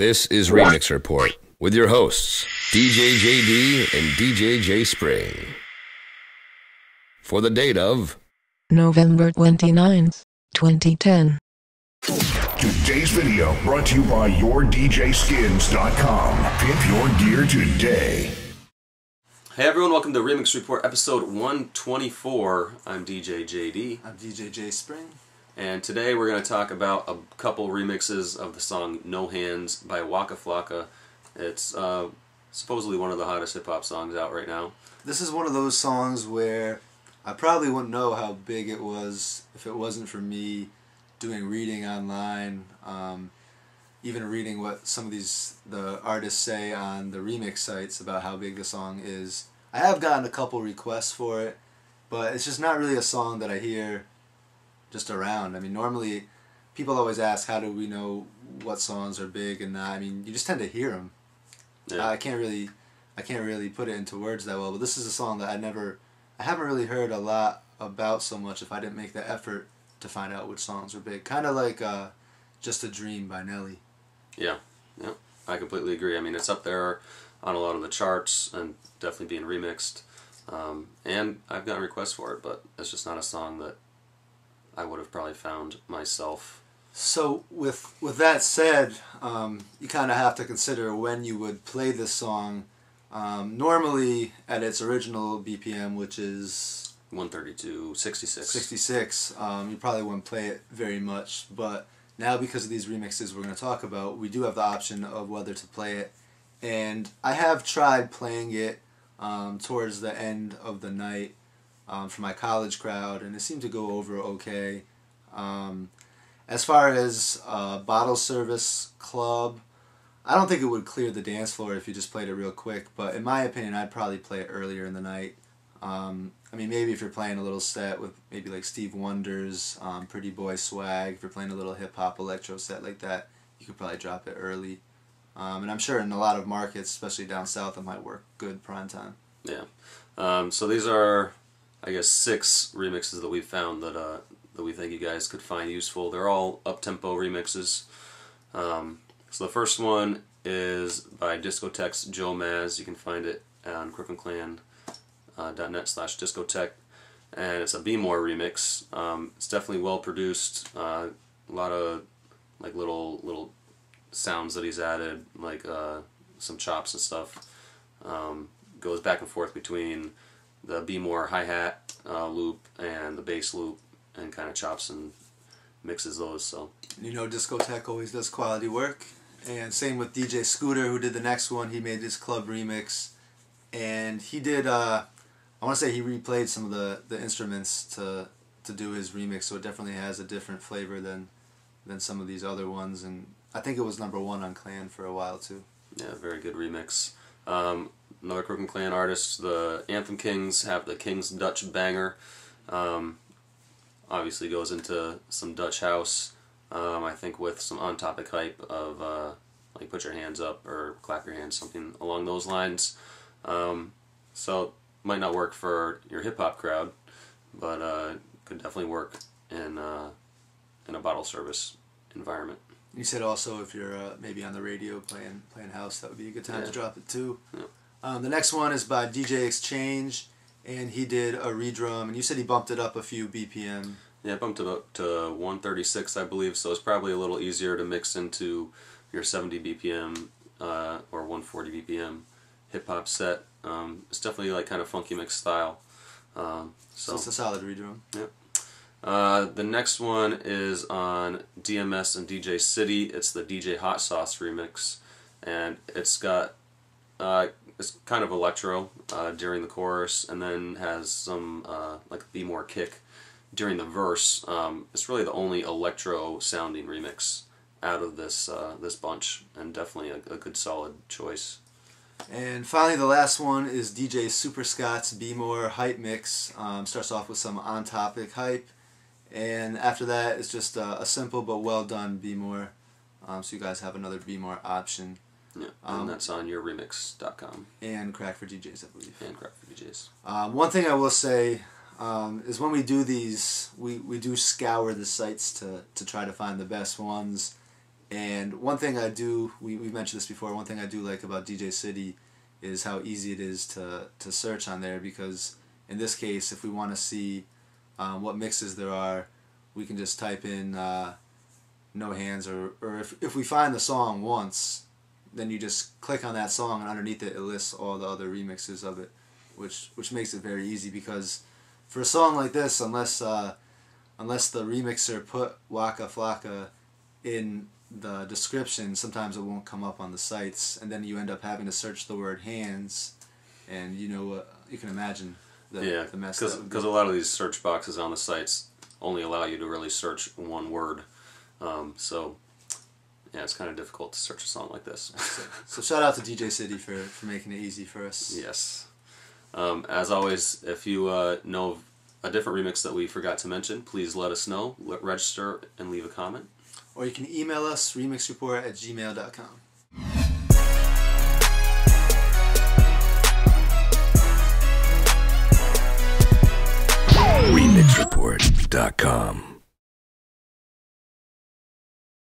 This is Remix Report with your hosts, DJ JD and DJ J Spring. For the date of November 29th, 2010. Today's video brought to you by YourDJSkins.com. Pimp your gear today. Hey everyone, welcome to Remix Report episode 124. I'm DJ JD. I'm DJ J Spring. And today we're going to talk about a couple remixes of the song No Hands by Waka Flocka. It's supposedly one of the hottest hip-hop songs out right now. This is one of those songs where I probably wouldn't know how big it was if it wasn't for me doing reading online, even reading what some of the artists say on the remix sites about how big the song is. I have gotten a couple requests for it, but it's just not really a song that I hear just around. I mean, normally people always ask, how do we know what songs are big and not? I mean, you just tend to hear them. Yeah. I can't really put it into words that well, but this is a song that I haven't really heard a lot about so much if I didn't make the effort to find out which songs were big. Kind of like Just a Dream by Nelly. Yeah, I completely agree. I mean, it's up there on a lot of the charts and definitely being remixed. And I've gotten requests for it, but it's just not a song that I would have probably found myself. So with that said, you kind of have to consider when you would play this song. Normally at its original BPM, which is 132, 66. 66, you probably wouldn't play it very much. But now because of these remixes we're going to talk about, we do have the option of whether to play it. And I have tried playing it towards the end of the night for my college crowd, and it seemed to go over okay. As far as bottle service club, I don't think it would clear the dance floor if you just played it real quick, but in my opinion I'd probably play it earlier in the night. I mean, maybe if you're playing a little set with maybe like Steve Wonder's Pretty Boy Swag, if you're playing a little hip-hop electro set like that, you could probably drop it early. And I'm sure in a lot of markets, especially down south, it might work good prime time. Yeah. So these are, I guess, 6 remixes that we've found that we think you guys could find useful. They're all up-tempo remixes. So the first one is by Discotheque's Joe Maz. You can find it on crookenclan.net/discotheque, and it's a Bmore remix. It's definitely well produced. A lot of like little sounds that he's added, like some chops and stuff. Goes back and forth between the Bmore hi-hat loop and the bass loop, and kind of chops and mixes those. So you know, Discotheque always does quality work, and same with DJ Scooter, who did the next one. He made his club remix, and he did I want to say he replayed some of the instruments to do his remix, so it definitely has a different flavor than some of these other ones, and I think it was #1 on Clan for a while too. Yeah, very good remix. Another Crook and Clan artist, the Anthem Kingz, have the Kingz Dutch Banger. Obviously goes into some Dutch house, I think with some on-topic hype of like put your hands up or clap your hands, something along those lines. So might not work for your hip-hop crowd, but could definitely work in a bottle service environment. You said also if you're maybe on the radio playing house, that would be a good time to drop it too. Yeah. The next one is by DJ Exchange, and he did a redrum, and you said he bumped it up a few BPM. Yeah, bumped it up to 136, I believe, so it's probably a little easier to mix into your 70 BPM or 140 BPM hip-hop set. It's definitely like kind of funky mix style. So it's a solid redrum. Yeah. The next one is on DMS and DJ City. It's the DJ Hotsauce remix, and it's got it's kind of electro during the chorus, and then has some like Bmore kick during the verse. It's really the only electro sounding remix out of this this bunch, and definitely a good solid choice. And finally, the last one is DJ Super Scott's Bmore hype mix. Starts off with some on-topic hype, and after that it's just a simple but well done Bmore. So you guys have another Bmore option. Yeah, and that's on yourremix.com. And Crack for DJs, I believe. And Crack for DJs. One thing I will say is when we do these, we do scour the sites to try to find the best ones. And one thing I do, we've mentioned this before, one thing I do like about DJ City is how easy it is to search on there, because in this case, if we want to see what mixes there are, we can just type in No Hands, or if we find the song once, then you just click on that song, and underneath it, it lists all the other remixes of it, which makes it very easy, because for a song like this, unless the remixer put Waka Flocka in the description, sometimes it won't come up on the sites, and then you end up having to search the word hands, and you can imagine the mess. Because a lot of these search boxes on the sites only allow you to really search one word, so yeah, it's kind of difficult to search a song like this. So shout out to DJ City for making it easy for us. Yes. As always, if you know a different remix that we forgot to mention, please let us know, register, and leave a comment. Or you can email us, remixreport@gmail.com. Remixreport.com